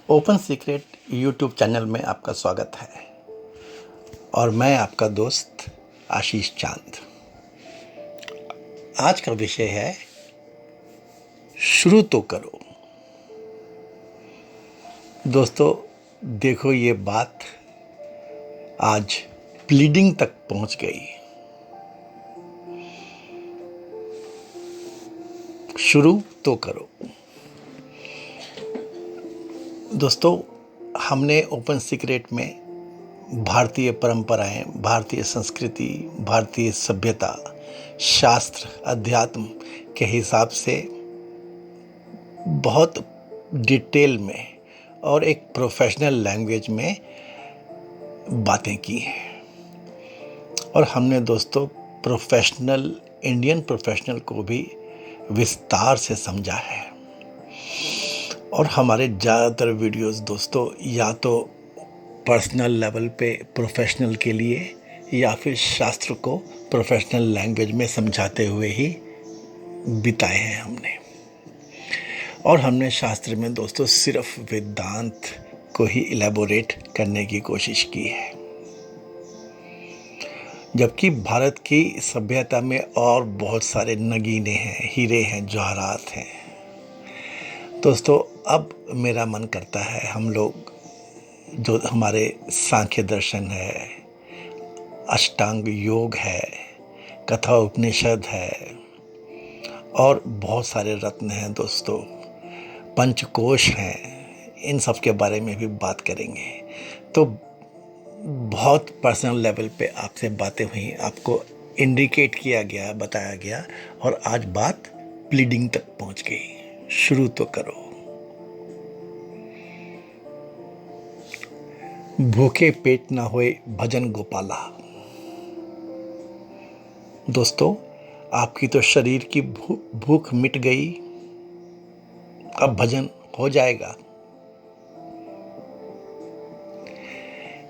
Open secret YouTube channel में आपका स्वागत है और मैं आपका दोस्त आशीष चांद। आज का विषय है शुरू तो करो। दोस्तों देखो, ये बात आज प्लीडिंग तक पहुंच गई। शुरू तो करो। दोस्तों, हमने ओपन सीक्रेट में भारतीय परंपराएं, भारतीय संस्कृति, भारतीय सभ्यता, शास्त्र, अध्यात्म के हिसाब से बहुत डिटेल में और एक प्रोफेशनल लैंग्वेज में बातें की हैं। और हमने दोस्तों इंडियन प्रोफेशनल को भी विस्तार से समझा है। और हमारे ज़्यादातर वीडियोस दोस्तों या तो पर्सनल लेवल पे प्रोफेशनल के लिए या फिर शास्त्र को प्रोफेशनल लैंग्वेज में समझाते हुए ही बिताए हैं हमने। और हमने शास्त्र में दोस्तों सिर्फ वेदांत को ही इलेबोरेट करने की कोशिश की है, जबकि भारत की सभ्यता में और बहुत सारे नगीने हैं, हीरे हैं, जवाहरात हैं। दोस्तों अब मेरा मन करता है हम लोग जो हमारे सांख्य दर्शन है, अष्टांग योग है, कथा उपनिषद है और बहुत सारे रत्न हैं दोस्तों, पंचकोश हैं, इन सब के बारे में भी बात करेंगे। तो बहुत पर्सनल लेवल पे आपसे बातें हुई, आपको इंडिकेट किया गया, बताया गया और आज बात प्लीडिंग तक पहुंच गई। शुरू तो करो। भूखे पेट ना होए भजन गोपाला। दोस्तों, आपकी तो शरीर की भूख मिट गई, अब भजन हो जाएगा।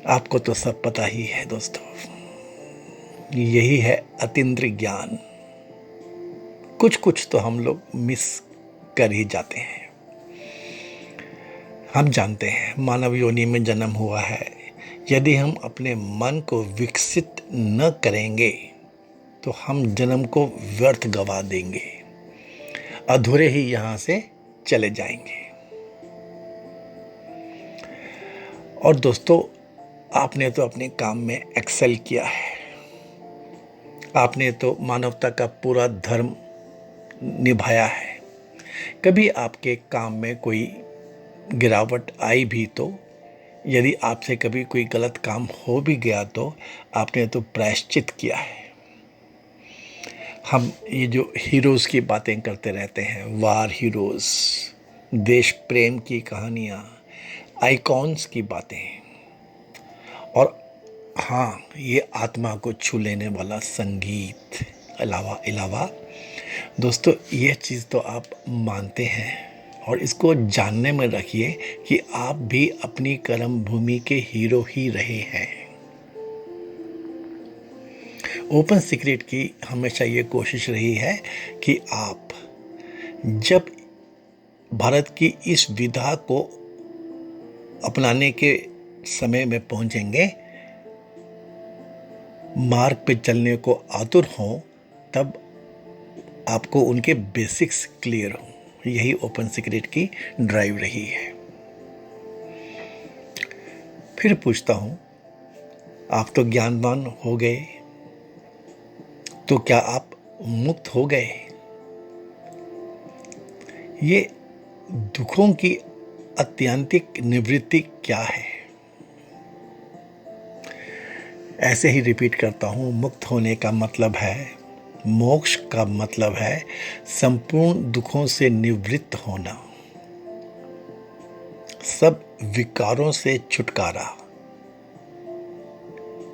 आपको तो सब पता ही है दोस्तों, यही है अतीन्द्रिय ज्ञान। कुछ कुछ तो हम लोग मिस कर ही जाते हैं। हम जानते हैं मानव योनि में जन्म हुआ है। यदि हम अपने मन को विकसित न करेंगे तो हम जन्म को व्यर्थ गवा देंगे, अधूरे ही यहाँ से चले जाएंगे। और दोस्तों, आपने तो अपने काम में एक्सेल किया है, आपने तो मानवता का पूरा धर्म निभाया है। कभी आपके काम में कोई गिरावट आई भी तो, यदि आपसे कभी कोई गलत काम हो भी गया तो आपने तो प्रायश्चित किया है। हम ये जो हीरोज़ की बातें करते रहते हैं, वार हीरोज़, देश प्रेम की कहानियाँ, आइकॉन्स की बातें, और हाँ, ये आत्मा को छू लेने वाला संगीत अलावा दोस्तों, ये चीज़ तो आप मानते हैं और इसको जानने में रखिए कि आप भी अपनी कर्म भूमि के हीरो ही रहे हैं। ओपन सीक्रेट की हमेशा ये कोशिश रही है कि आप जब भारत की इस विधा को अपनाने के समय में पहुंचेंगे, मार्ग पे चलने को आतुर हों, तब आपको उनके बेसिक्स क्लियर हों। यही ओपन सीक्रेट की ड्राइव रही है। फिर पूछता हूं, आप तो ज्ञानवान हो गए, तो क्या आप मुक्त हो गए? ये दुखों की आत्यंतिक निवृत्ति क्या है? ऐसे ही रिपीट करता हूं, मुक्त होने का मतलब है, मोक्ष का मतलब है संपूर्ण दुखों से निवृत्त होना, सब विकारों से छुटकारा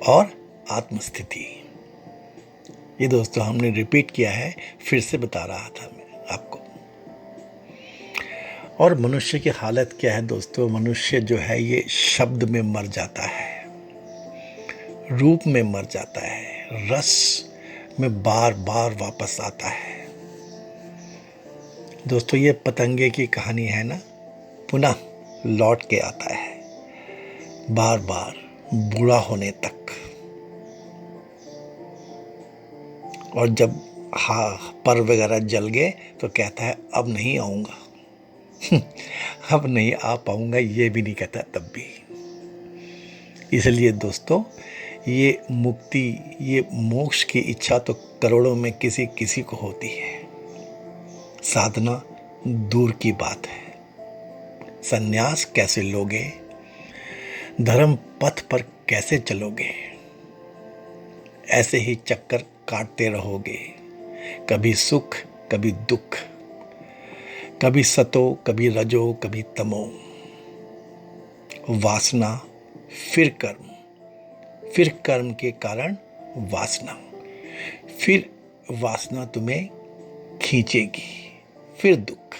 और आत्मस्थिति। ये दोस्तों हमने रिपीट किया है, फिर से बता रहा था मैं आपको। और मनुष्य की हालत क्या है दोस्तों? मनुष्य जो है ये शब्द में मर जाता है, रूप में मर जाता है, रस में बार बार वापस आता है। दोस्तों, ये पतंगे की कहानी है ना, पुनः लौट के आता है, बार बार बूढ़ा होने तक। और जब पर वगैरह जल गए तो कहता है अब नहीं आऊँगा। अब नहीं आ पाऊँगा ये भी नहीं कहता तब भी। इसलिए दोस्तों, ये मुक्ति, ये मोक्ष की इच्छा तो करोड़ों में किसी किसी को होती है। साधना दूर की बात है। संन्यास कैसे लोगे, धर्म पथ पर कैसे चलोगे, ऐसे ही चक्कर काटते रहोगे, कभी सुख कभी दुख, कभी सतो कभी रजो कभी तमो। वासना फिर कर्म के कारण वासना, फिर वासना तुम्हें खींचेगी, फिर दुख।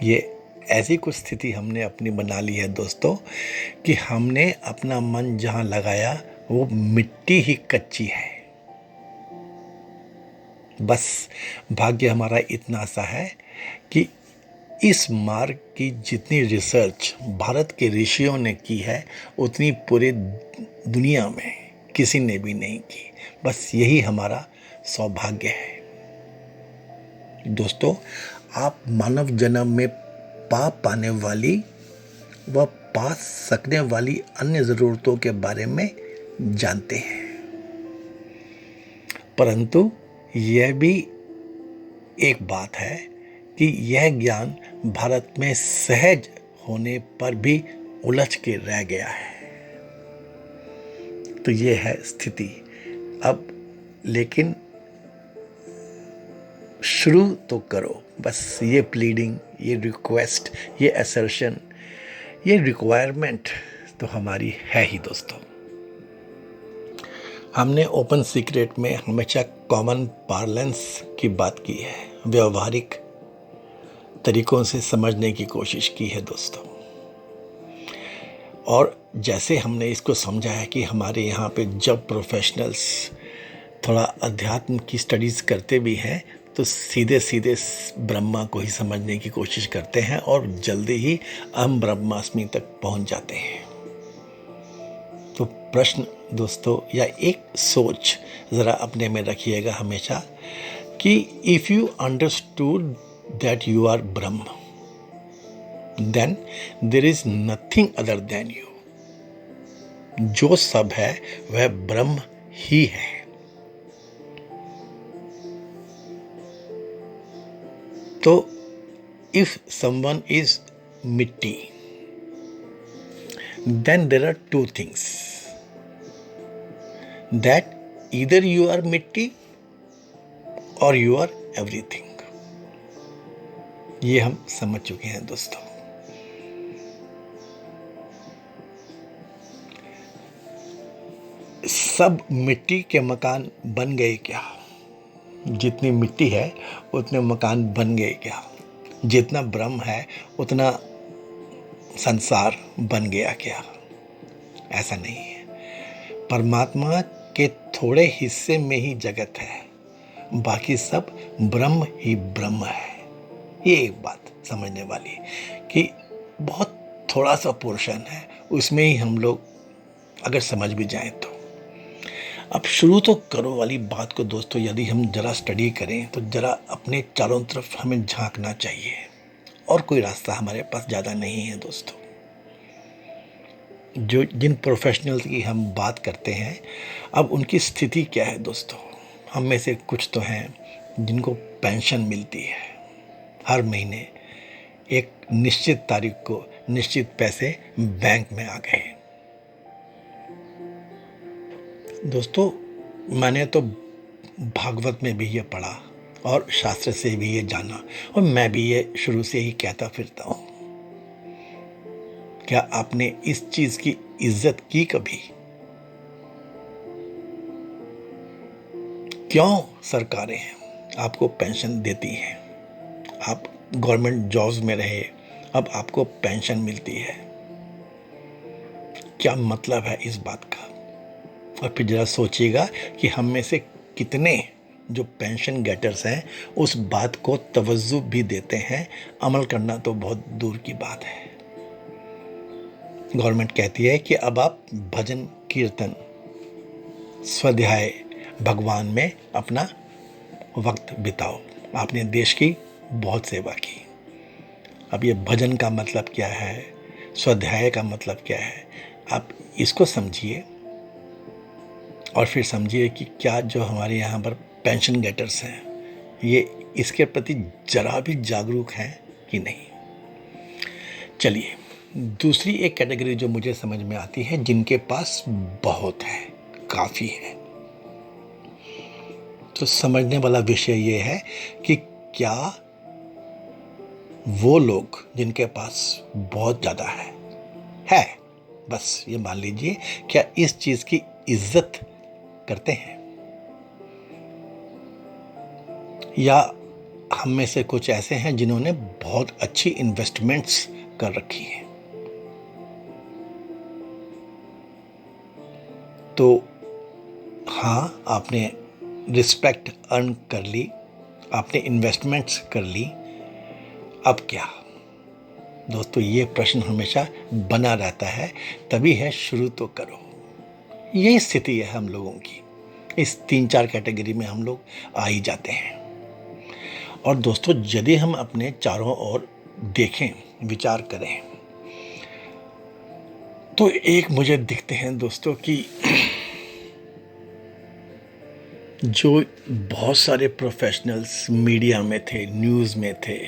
ये ऐसी कुछ स्थिति हमने अपनी बना ली है दोस्तों कि हमने अपना मन जहां लगाया वो मिट्टी ही कच्ची है। बस भाग्य हमारा इतना सा है कि इस मार्ग की जितनी रिसर्च भारत के ऋषियों ने की है उतनी पूरी दुनिया में किसी ने भी नहीं की। बस यही हमारा सौभाग्य है। दोस्तों, आप मानव जन्म में पा पाने वाली व पा सकने वाली अन्य ज़रूरतों के बारे में जानते हैं, परंतु यह भी एक बात है कि यह ज्ञान भारत में सहज होने पर भी उलझ के रह गया है। तो यह है स्थिति। अब लेकिन शुरू तो करो। बस ये प्लीडिंग, ये रिक्वेस्ट, ये असर्शन, ये रिक्वायरमेंट तो हमारी है ही दोस्तों। हमने ओपन सीक्रेट में हमेशा कॉमन पार्लेंस की बात की है, व्यवहारिक तरीकों से समझने की कोशिश की है दोस्तों। और जैसे हमने इसको समझा है कि हमारे यहाँ पे जब प्रोफेशनल्स थोड़ा अध्यात्म की स्टडीज़ करते भी हैं तो सीधे सीधे ब्रह्मा को ही समझने की कोशिश करते हैं और जल्दी ही अहम ब्रह्मास्मि तक पहुंच जाते हैं। तो प्रश्न दोस्तों, या एक सोच ज़रा अपने में रखिएगा हमेशा कि if you understood that you are Brahman, then there is nothing other than you. जो सब है वह ब्रह्म ही है। तो if someone is मिट्टी, then there are two things, that either you are मिट्टी or you are everything। ये हम समझ चुके हैं दोस्तों। सब मिट्टी के मकान बन गए क्या? जितनी मिट्टी है उतने मकान बन गए क्या? जितना ब्रह्म है उतना संसार बन गया क्या? ऐसा नहीं है। परमात्मा के थोड़े हिस्से में ही जगत है, बाकी सब ब्रह्म ही ब्रह्म है। ये एक बात समझने वाली कि बहुत थोड़ा सा पोर्शन है, उसमें ही हम लोग अगर समझ भी जाएं तो। अब शुरू तो करो वाली बात को दोस्तों यदि हम जरा स्टडी करें तो जरा अपने चारों तरफ हमें झांकना चाहिए, और कोई रास्ता हमारे पास ज़्यादा नहीं है दोस्तों। जो जिन प्रोफेशनल्स की हम बात करते हैं, अब उनकी स्थिति क्या है दोस्तों? हम में से कुछ तो हैं जिनको पेंशन मिलती है हर महीने, एक निश्चित तारीख को निश्चित पैसे बैंक में आ गए। दोस्तों, मैंने तो भागवत में भी ये पढ़ा और शास्त्र से भी ये जाना, और मैं भी ये शुरू से ही कहता फिरता हूँ। क्या आपने इस चीज की इज्जत की कभी? क्यों सरकारें आपको पेंशन देती हैं? आप गवर्नमेंट जॉब्स में रहे, अब आपको पेंशन मिलती है। क्या मतलब है इस बात का? और फिर जरा सोचिएगा कि हम में से कितने जो पेंशन गेटर्स हैं उस बात को तवज्जो भी देते हैं, अमल करना तो बहुत दूर की बात है। गवर्नमेंट कहती है कि अब आप भजन कीर्तन स्वाध्याय भगवान में अपना वक्त बिताओ, आपने देश की बहुत सेवा की। अब ये भजन का मतलब क्या है, स्वाध्याय का मतलब क्या है, आप इसको समझिए और फिर समझिए कि क्या जो हमारे यहाँ पर पेंशन गेटर्स हैं ये इसके प्रति जरा भी जागरूक हैं कि नहीं। चलिए, दूसरी एक कैटेगरी जो मुझे समझ में आती है, जिनके पास बहुत है, काफ़ी है। तो समझने वाला विषय ये है कि क्या वो लोग जिनके पास बहुत ज़्यादा है, बस ये मान लीजिए, क्या इस चीज़ की इज्जत करते हैं, या हम में से कुछ ऐसे हैं जिन्होंने बहुत अच्छी इन्वेस्टमेंट्स कर रखी है। तो हाँ, आपने रिस्पेक्ट अर्न कर ली, आपने इन्वेस्टमेंट्स कर ली, अब क्या। दोस्तों, ये प्रश्न हमेशा बना रहता है, तभी है शुरू तो करो। यही स्थिति है हम लोगों की, इस 3-4 कैटेगरी में हम लोग आ ही जाते हैं। और दोस्तों, यदि हम अपने चारों ओर देखें, विचार करें, तो एक मुझे दिखते हैं दोस्तों कि जो बहुत सारे प्रोफेशनल्स मीडिया में थे, न्यूज़ में थे,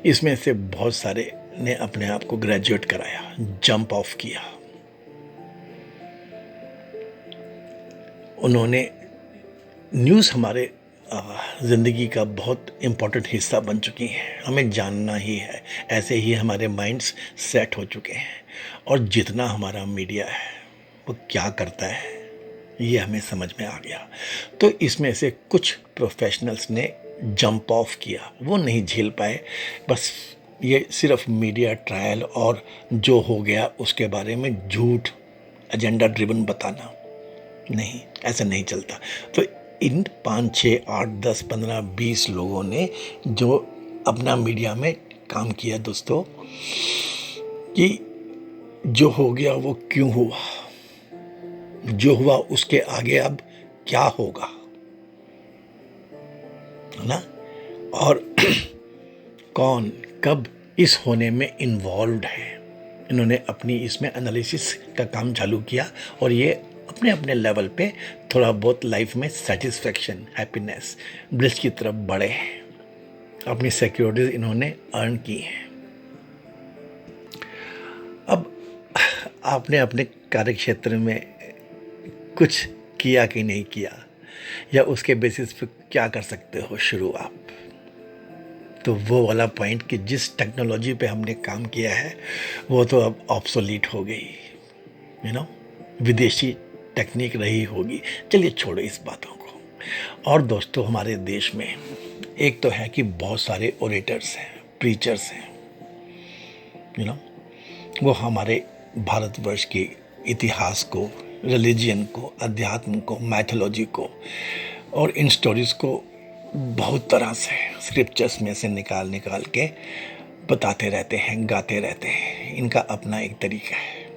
इसमें से बहुत सारे ने अपने आप को ग्रेजुएट कराया, जंप ऑफ किया। उन्होंने न्यूज़ हमारे ज़िंदगी का बहुत इम्पोर्टेंट हिस्सा बन चुकी है, हमें जानना ही है, ऐसे ही हमारे माइंड्स सेट हो चुके हैं। और जितना हमारा मीडिया है वो क्या करता है ये हमें समझ में आ गया। तो इसमें से कुछ प्रोफेशनल्स ने जंप ऑफ किया, वो नहीं झेल पाए, बस ये सिर्फ मीडिया ट्रायल और जो हो गया उसके बारे में झूठ एजेंडा ड्रिवन बताना, नहीं, ऐसा नहीं चलता। तो इन 5, 6, 8, 10, 15, 20 लोगों ने जो अपना मीडिया में काम किया दोस्तों, कि जो हो गया वो क्यों हुआ, जो हुआ उसके आगे अब क्या होगा, है ना, और कौन कब इस होने में इन्वॉल्व्ड है। इन्होंने अपनी इसमें एनालिसिस का काम चालू किया और ये अपने अपने लेवल पे थोड़ा बहुत लाइफ में सेटिस्फेक्शन, हैप्पीनेस, ब्लिस की तरफ बढ़े, अपनी सिक्योरिटीज इन्होंने अर्न की हैं। अब आपने अपने कार्य क्षेत्र में कुछ किया कि नहीं किया, या उसके बेसिस पे क्या कर सकते हो शुरू आप, तो वो वाला पॉइंट कि जिस टेक्नोलॉजी पे हमने काम किया है वो तो अब ऑब्सोलीट हो गई, विदेशी टेक्निक रही होगी। चलिए छोड़ो इस बातों को। और दोस्तों, हमारे देश में एक तो है कि बहुत सारे ओरेटर्स हैं, प्रीचर्स हैं, वो हमारे भारतवर्ष के इतिहास को, रिलीजियन को, अध्यात्म को, मैथोलॉजी को और इन स्टोरीज को बहुत तरह से स्क्रिप्चर्स में से निकाल के बताते रहते हैं, गाते रहते हैं। इनका अपना एक तरीका है।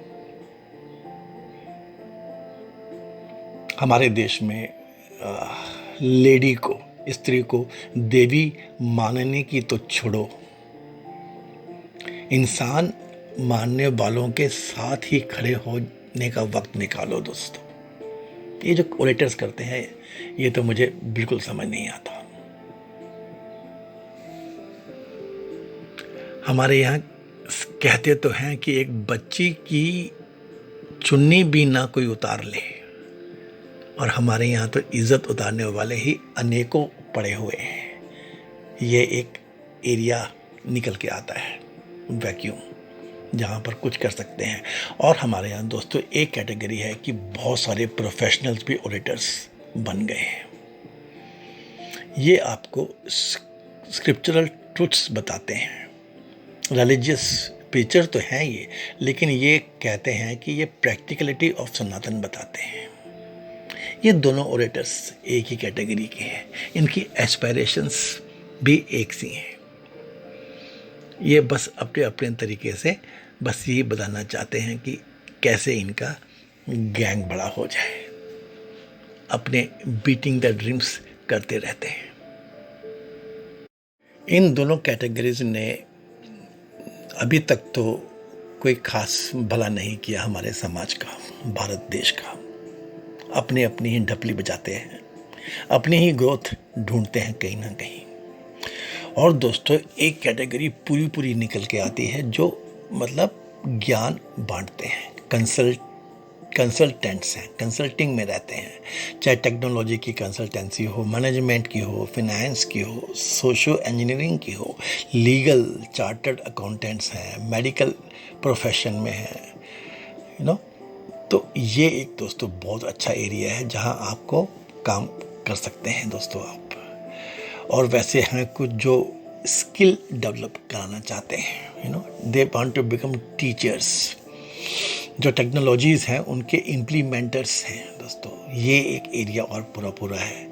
हमारे देश में लेडी को, स्त्री को देवी मानने की तो छोड़ो, इंसान मानने वालों के साथ ही खड़े होने का वक्त निकालो दोस्तों। ये जो ओरेटर्स करते हैं ये तो मुझे बिल्कुल समझ नहीं आता। हमारे यहाँ कहते तो हैं कि एक बच्ची की चुन्नी भी ना कोई उतार ले, और हमारे यहाँ तो इज्जत उतारने वाले ही अनेकों पड़े हुए हैं। ये एक एरिया निकल के आता है, वैक्यूम, जहाँ पर कुछ कर सकते हैं। और हमारे यहाँ दोस्तों एक कैटेगरी है कि बहुत सारे प्रोफेशनल्स भी ओरेटर्स बन गए हैं। ये आपको स्क्रिप्चरल ट्रुथ्स बताते हैं, रिलीजियस प्रीचर तो हैं ये, लेकिन ये कहते हैं कि ये प्रैक्टिकलिटी ऑफ सनातन बताते हैं। ये दोनों ओरेटर्स एक ही कैटेगरी के हैं, इनकी एस्पायरेशंस भी एक सी हैं। ये बस अपने अपने तरीके से बस ये बताना चाहते हैं कि कैसे इनका गैंग बड़ा हो जाए, अपने बीटिंग द ड्रीम्स करते रहते हैं। इन दोनों कैटेगरीज ने अभी तक तो कोई खास भला नहीं किया हमारे समाज का, भारत देश का। अपनी अपनी ही ढपली बजाते हैं, अपनी ही ग्रोथ ढूंढते हैं कहीं ना कहीं। और दोस्तों एक कैटेगरी पूरी पूरी निकल के आती है जो मतलब ज्ञान बांटते हैं, कंसल्टेंट्स हैं, कंसल्टिंग में रहते हैं, चाहे टेक्नोलॉजी की कंसल्टेंसी हो, मैनेजमेंट की हो, फिनेंस की हो, सोशो इंजीनियरिंग की हो, लीगल चार्टर्ड अकाउंटेंट्स हैं, मेडिकल प्रोफेशन में हैं, तो ये एक दोस्तों बहुत अच्छा एरिया है जहां आपको काम कर सकते हैं दोस्तों आप। और वैसे हैं कुछ जो स्किल डेवलप कराना चाहते हैं, they want to become teachers, जो टेक्नोलॉजीज़ हैं उनके इम्प्लीमेंटर्स हैं दोस्तों। ये एक एरिया और पूरा है।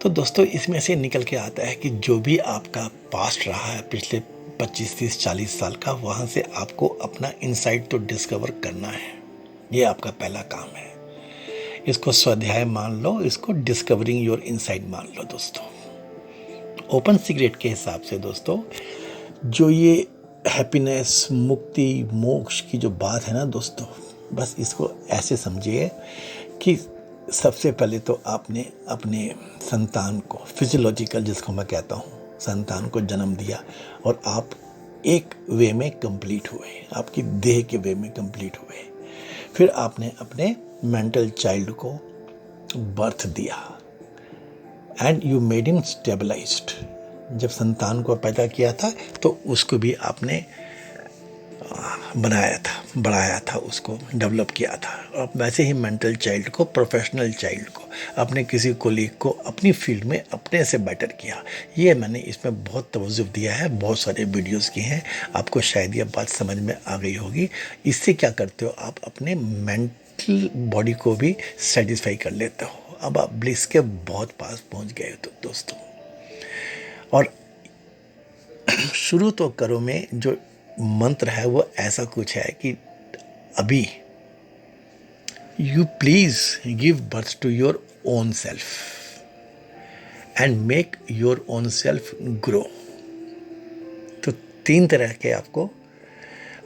तो दोस्तों इसमें से निकल के आता है कि जो भी आपका पास्ट रहा है पिछले 25, 30, 40 साल का, वहाँ से आपको अपना इनसाइट तो डिस्कवर करना है। ये आपका पहला काम है। इसको स्वाध्याय मान लो, इसको डिस्कवरिंग योर इनसाइट मान लो दोस्तों। ओपन सीक्रेट के हिसाब से दोस्तों जो ये हैप्पीनेस, मुक्ति, मोक्ष की जो बात है ना दोस्तों, बस इसको ऐसे समझिए कि सबसे पहले तो आपने अपने संतान को, फिजियोलॉजिकल जिसको मैं कहता हूँ, संतान को जन्म दिया और आप एक वे में कंप्लीट हुए, आपकी देह के वे में कंप्लीट हुए। फिर आपने अपने मेंटल चाइल्ड को बर्थ दिया and you made him stabilized. जब संतान को पैदा किया था तो उसको भी आपने बनाया था, बढ़ाया था, उसको डेवलप किया था। और वैसे ही मेंटल चाइल्ड को, प्रोफेशनल चाइल्ड को, अपने किसी कोलीग को अपनी फील्ड में अपने से बेटर किया। ये मैंने इसमें बहुत तवज्जो दिया है, बहुत सारे वीडियोस किए हैं, आपको शायद ये बात समझ में आ गई होगी। इससे क्या करते हो आप अपने मेंटल बॉडी को भी सेटिस्फाई कर लेते हो। अब आप ब्लिस के बहुत पास पहुंच गए तो दोस्तों। और शुरू तो करो में जो मंत्र है वो ऐसा कुछ है कि अभी you please give birth to your own self and make your own self grow. तो 3 तरह के आपको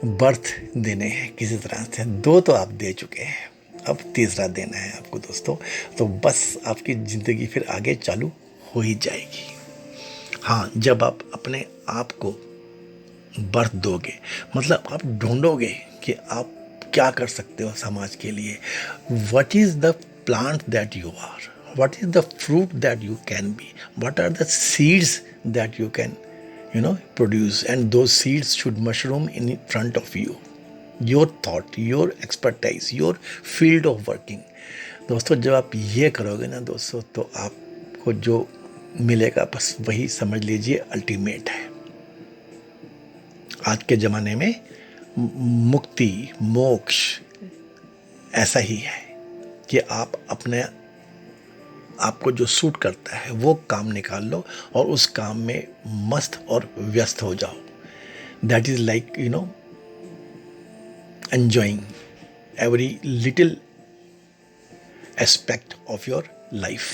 बर्थ देने हैं किसी तरह से। 2 तो आप दे चुके हैं, अब तीसरा देना है आपको दोस्तों। तो बस आपकी ज़िंदगी फिर आगे चालू हो ही जाएगी। हाँ, जब आप अपने आप को बर्थ दोगे, मतलब आप ढूंढोगे कि आप क्या कर सकते हो समाज के लिए। What is the plant that you are, what is the fruit that you can be, what are the seeds that you can produce, and those seeds should mushroom in front of you. Your thought, your expertise, your field of working. दोस्तों जब आप ये करोगे ना दोस्तों, तो आपको जो मिलेगा बस वही समझ लीजिए अल्टीमेट है। आज के ज़माने में मुक्ति, मोक्ष ऐसा ही है कि आप अपने आपको जो सूट करता है वो काम निकाल लो और उस काम में मस्त और व्यस्त हो जाओ। That is like enjoying every little aspect of your life.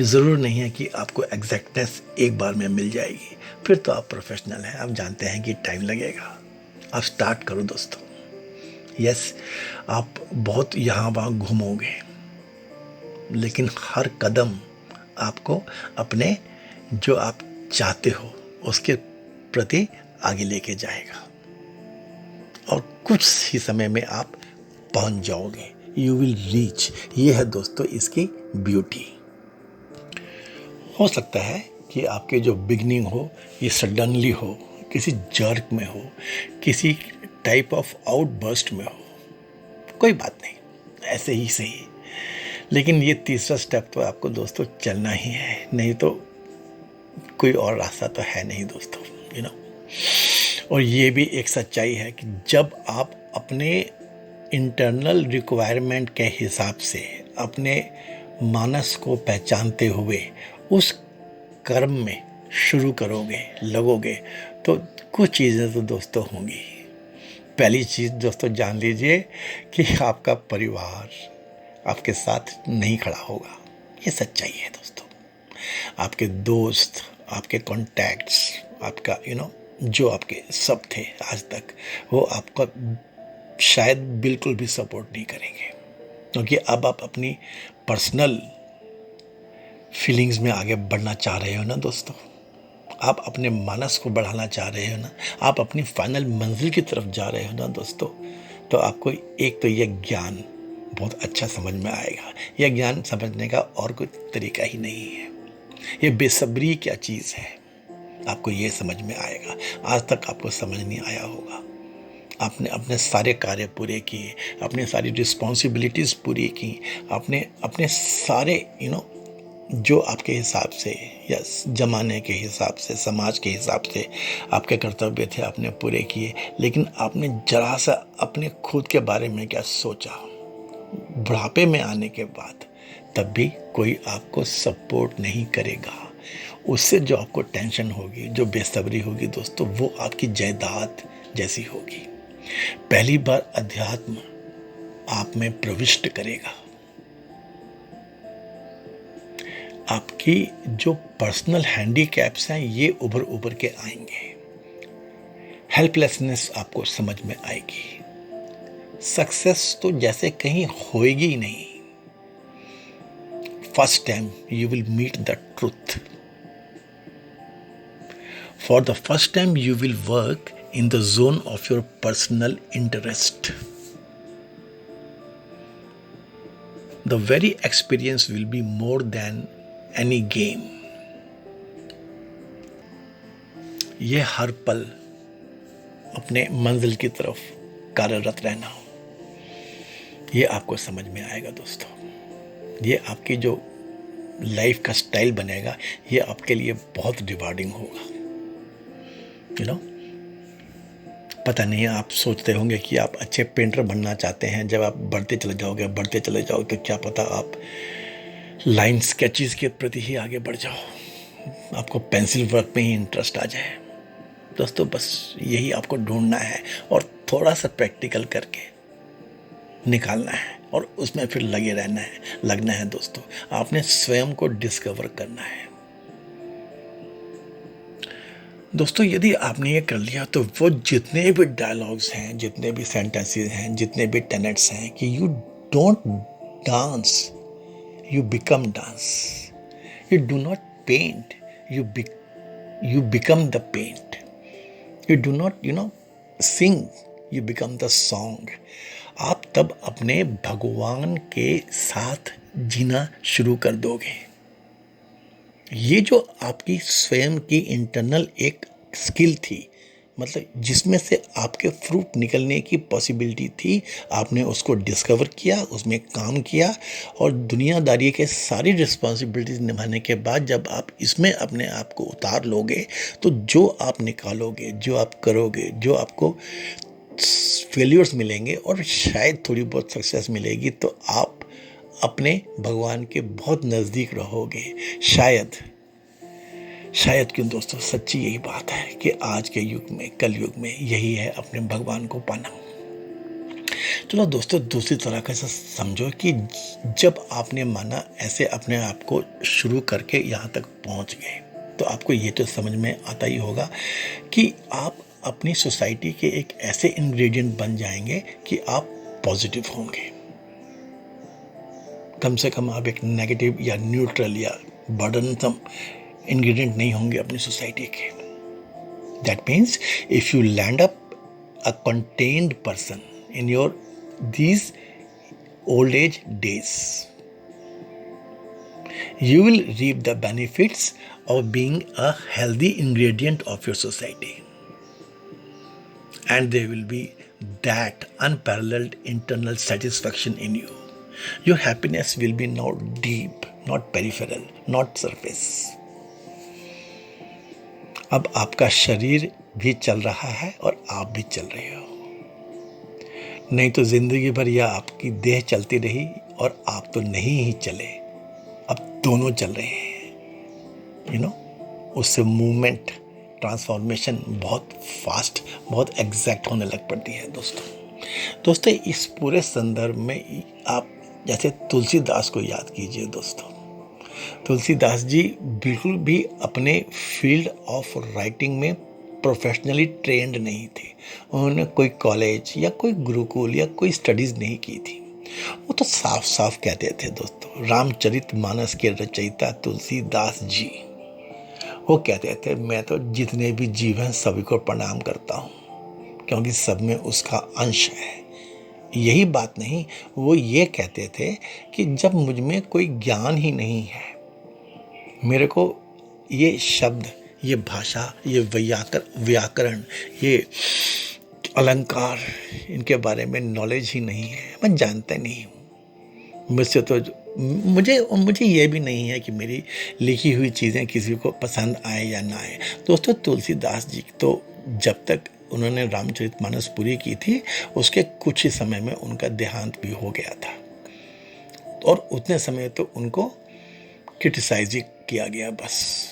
ज़रूर नहीं है कि आपको एग्जैक्टनेस एक बार में मिल जाएगी, फिर तो आप प्रोफेशनल हैं, आप जानते हैं कि टाइम लगेगा। आप स्टार्ट करो दोस्तों। यस, आप बहुत यहाँ वहाँ घूमोगे, लेकिन हर कदम आपको अपने जो आप चाहते हो उसके प्रति आगे लेके जाएगा और कुछ ही समय में आप पहुंच जाओगे। You will reach. ये है दोस्तों इसकी ब्यूटी। हो सकता है कि आपके जो बिगनिंग हो ये सडनली हो, किसी जर्क में हो, किसी टाइप ऑफ आउटबर्स्ट में हो, कोई बात नहीं, ऐसे ही सही। लेकिन ये तीसरा स्टेप तो आपको दोस्तों चलना ही है, नहीं तो कोई और रास्ता तो है नहीं दोस्तों। और ये भी एक सच्चाई है कि जब आप अपने इंटरनल रिक्वायरमेंट के हिसाब से अपने मानस को पहचानते हुए उस कर्म में शुरू करोगे, लगोगे, तो कुछ चीज़ें तो दोस्तों होंगी। पहली चीज़ दोस्तों जान लीजिए कि आपका परिवार आपके साथ नहीं खड़ा होगा। ये सच्चाई है दोस्तों। आपके दोस्त, आपके कॉन्टैक्ट्स, आपका जो आपके सब थे आज तक, वो आपका शायद बिल्कुल भी सपोर्ट नहीं करेंगे, क्योंकि अब आप अपनी पर्सनल फीलिंग्स में आगे बढ़ना चाह रहे हो ना दोस्तों। आप अपने मानस को बढ़ाना चाह रहे हो ना, आप अपनी फाइनल मंजिल की तरफ जा रहे हो ना दोस्तों। तो आपको एक तो यह ज्ञान बहुत अच्छा समझ में आएगा। यह ज्ञान समझने का और कोई तरीका ही नहीं है। ये बेसब्री क्या चीज़ है, आपको ये समझ में आएगा। आज तक आपको समझ नहीं आया होगा। आपने अपने सारे कार्य पूरे किए, अपनी सारी रिस्पॉन्सिबिलिटीज़ पूरी की, आपने अपने सारे जो आपके हिसाब से या जमाने के हिसाब से, समाज के हिसाब से आपके कर्तव्य थे, आपने पूरे किए। लेकिन आपने जरा सा अपने खुद के बारे में क्या सोचा, बुढ़ापे में आने के बाद तब भी कोई आपको सपोर्ट नहीं करेगा। उससे जो आपको टेंशन होगी, जो बेसब्री होगी दोस्तों, वो आपकी जायदाद जैसी होगी। पहली बार अध्यात्म आप में प्रविष्ट करेगा। आपकी जो पर्सनल हैंडीकैप्स हैं ये उभर के आएंगे। हेल्पलेसनेस आपको समझ में आएगी। सक्सेस तो जैसे कहीं होएगी ही नहीं। First time you will meet the truth. For the first time you will work in the zone of your personal interest. The very experience will be more than any game. ये हर पल अपने मंजिल की तरफ कार्यरत रहना, ये आपको समझ में आएगा दोस्तों। ये आपकी जो लाइफ का स्टाइल बनेगा, ये आपके लिए बहुत रिवार्डिंग होगा। पता नहीं, आप सोचते होंगे कि आप अच्छे पेंटर बनना चाहते हैं। जब आप बढ़ते चले जाओगे तो क्या पता आप लाइन स्केचेस के प्रति ही आगे बढ़ जाओ, आपको पेंसिल वर्क में ही इंटरेस्ट आ जाए। दोस्तों बस यही आपको ढूंढना है और थोड़ा सा प्रैक्टिकल करके निकालना है और उसमें फिर लगे रहना है, लगना है दोस्तों। आपने स्वयं को डिस्कवर करना है दोस्तों। यदि आपने ये कर लिया तो वो जितने भी डायलॉग्स हैं, जितने भी सेंटेंसेस हैं, जितने भी टेनेट्स हैं कि you don't dance, you become dance, you do not paint, you become the paint, you do not sing, you become the song. आप तब अपने भगवान के साथ जीना शुरू कर दोगे। ये जो आपकी स्वयं की इंटरनल एक स्किल थी, मतलब जिसमें से आपके फ्रूट निकलने की पॉसिबिलिटी थी, आपने उसको डिस्कवर किया, उसमें काम किया और दुनियादारी के सारी रिस्पॉन्सिबिलिटीज निभाने के बाद जब आप इसमें अपने आप को उतार लोगे, तो जो आप निकालोगे, जो आप करोगे, जो आपको फेल्यूर्स मिलेंगे और शायद थोड़ी बहुत सक्सेस मिलेगी, तो आप अपने भगवान के बहुत नज़दीक रहोगे। शायद क्यों दोस्तों, सच्ची यही बात है कि आज के युग में, कल युग में यही है अपने भगवान को पाना। चलो दोस्तों, दूसरी तरह का समझो कि जब आपने माना ऐसे अपने आप को शुरू करके यहाँ तक पहुँच गए, तो आपको ये तो समझ में आता ही होगा कि आप अपनी सोसाइटी के एक ऐसे इंग्रेडिएंट बन जाएंगे कि आप पॉजिटिव होंगे। कम से कम आप एक नेगेटिव या न्यूट्रल या बर्डनसम इंग्रेडिएंट नहीं होंगे अपनी सोसाइटी के। That means if you land up a contained person in your these old age days, you will reap the benefits of being a healthy ingredient of your society, and there will be that unparalleled internal satisfaction in you. Your happiness will be not deep, not peripheral, not surface. अब आपका शरीर भी चल रहा है और आप भी चल रहे हो। नहीं तो ज़िंदगी भर या आपकी देह चलती रही और आप तो नहीं ही चले, अब दोनों चल रहे हैं। उससे मूवमेंट, ट्रांसफॉर्मेशन बहुत फास्ट, बहुत एग्जैक्ट होने लग पड़ती है दोस्तों। इस पूरे संदर्भ में आप जैसे तुलसीदास को याद कीजिए दोस्तों। तुलसीदास जी बिल्कुल भी अपने फील्ड ऑफ राइटिंग में प्रोफेशनली ट्रेंड नहीं थे। उन्होंने कोई कॉलेज या कोई गुरुकुल या कोई स्टडीज़ नहीं की थी। वो तो साफ साफ कहते थे दोस्तों, रामचरितमानस के रचयिता तुलसीदास जी, वो कहते थे मैं तो जितने भी जीव हैं सभी को प्रणाम करता हूँ, क्योंकि सब में उसका अंश है। यही बात नहीं, वो ये कहते थे कि जब मुझ में कोई ज्ञान ही नहीं है, मेरे को ये शब्द, ये भाषा, ये व्याकरण, ये अलंकार, इनके बारे में नॉलेज ही नहीं है, मैं जानता नहीं हूँ। मुझसे तो मुझे ये भी नहीं है कि मेरी लिखी हुई चीज़ें किसी को पसंद आए या ना आए। दोस्तों तुलसीदास जी तो जब तक उन्होंने रामचरितमानस पूरी की थी, उसके कुछ ही समय में उनका देहांत भी हो गया था, और उतने समय तो उनको क्रिटिसाइज ही किया गया बस।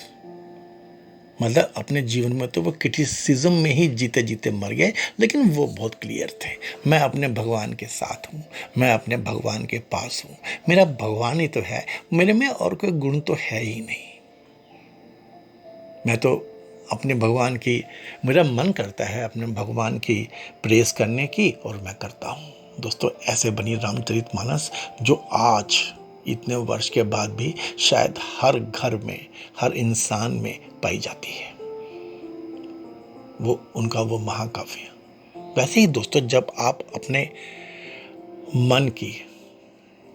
मतलब अपने जीवन में तो वो क्रिटिसिज्म में ही जीते जीते मर गए, लेकिन वो बहुत क्लियर थे, मैं अपने भगवान के साथ हूँ, मैं अपने भगवान के पास हूँ, मेरा भगवान ही तो है, मेरे में और कोई गुण तो है ही नहीं। मैं तो अपने भगवान की, मेरा मन करता है अपने भगवान की प्रेस करने की, और मैं करता हूँ दोस्तों। ऐसे बनी रामचरितमानस, जो आज इतने वर्ष के बाद भी शायद हर घर में, हर इंसान में पाई जाती है। वो उनका वो महाकाव्य। वैसे ही दोस्तों, जब आप अपने मन की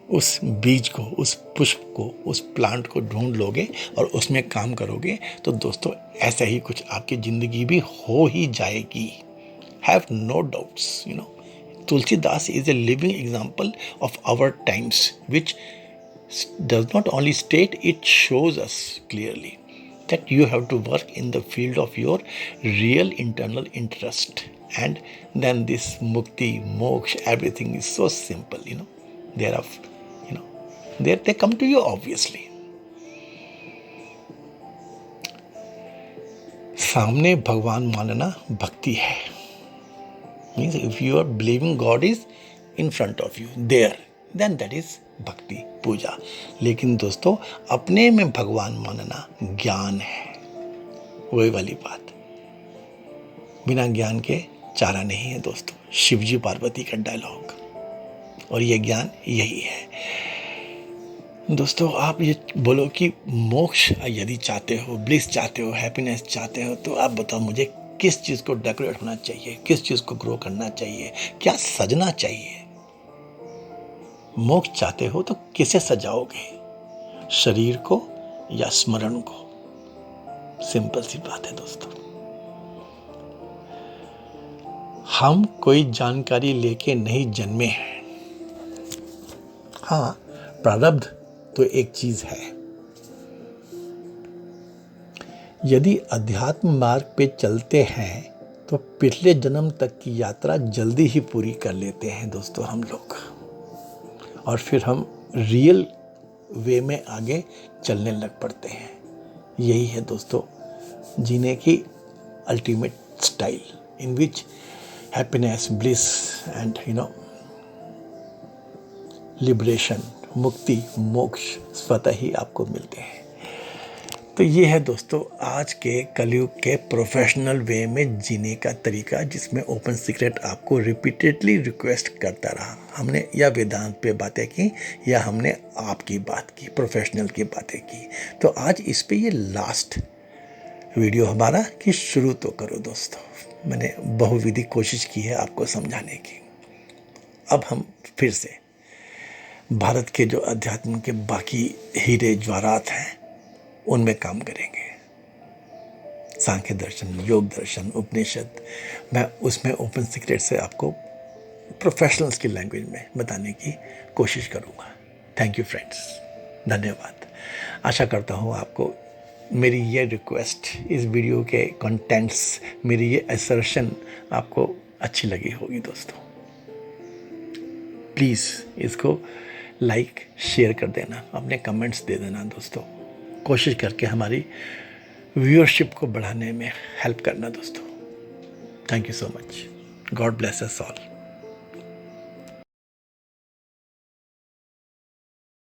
उस बीज को, उस पुष्प को, उस प्लांट को ढूंढ लोगे और उसमें काम करोगे, तो दोस्तों ऐसा ही कुछ आपकी जिंदगी भी हो ही जाएगी। Have no doubts. Tulsidas is a living example of our times, which does not only state, it shows us clearly that you have to work in the field of your real internal interest, and then this mukti, moksha, everything is so simple. Thereof, they come to you obviously. सामने भगवान मानना भक्ति है। Means if you are believing God is in front of you there, then that is भक्ति, पूजा। लेकिन दोस्तों अपने में भगवान मानना ज्ञान है। वही वाली बात, बिना ज्ञान के चारा नहीं है दोस्तों। शिवजी पार्वती का डायलॉग, और ये ज्ञान यही है दोस्तों। आप ये बोलो कि मोक्ष यदि चाहते हो, ब्लिस चाहते हो, हैप्पीनेस चाहते हो, तो आप बताओ मुझे किस चीज़ को डेकोरेट होना चाहिए, किस चीज़ को ग्रो करना चाहिए, क्या सजना चाहिए। मोक्ष चाहते हो तो किसे सजाओगे, शरीर को या स्मरण को? सिंपल सी बात है दोस्तों। हम कोई जानकारी लेके नहीं जन्मे हैं। हाँ, प्रारब्ध तो एक चीज है। यदि अध्यात्म मार्ग पे चलते हैं तो पिछले जन्म तक की यात्रा जल्दी ही पूरी कर लेते हैं दोस्तों हम लोग, और फिर हम रियल वे में आगे चलने लग पड़ते हैं। यही है दोस्तों जीने की ultimate style, in which happiness, bliss and liberation, मुक्ति, मोक्ष स्वतः ही आपको मिलते हैं। तो ये है दोस्तों आज के कलयुग के प्रोफेशनल वे में जीने का तरीका, जिसमें ओपन सीक्रेट आपको रिपीटेडली रिक्वेस्ट करता रहा। हमने या वेदांत पे बातें की, या हमने आपकी बात की, प्रोफेशनल की बातें की। तो आज इस पे ये लास्ट वीडियो हमारा कि शुरू तो करो दोस्तों। मैंने बहुविधि कोशिश की है आपको समझाने की। अब हम फिर से भारत के जो अध्यात्म के बाकी हीरे ज्वारात हैं उनमें काम करेंगे। सांख्य दर्शन, योग दर्शन, उपनिषद, मैं उसमें ओपन सीक्रेट से आपको प्रोफेशनल्स की लैंग्वेज में बताने की कोशिश करूँगा। थैंक यू फ्रेंड्स, धन्यवाद। आशा करता हूँ आपको मेरी ये रिक्वेस्ट, इस वीडियो के कंटेंट्स, मेरी ये असर्शन आपको अच्छी लगी होगी दोस्तों। प्लीज़ इसको लाइक शेयर कर देना, अपने कमेंट्स दे देना दोस्तों। कोशिश करके हमारी व्यूअरशिप को बढ़ाने में हेल्प करना दोस्तों। Thank you so much. God bless us all.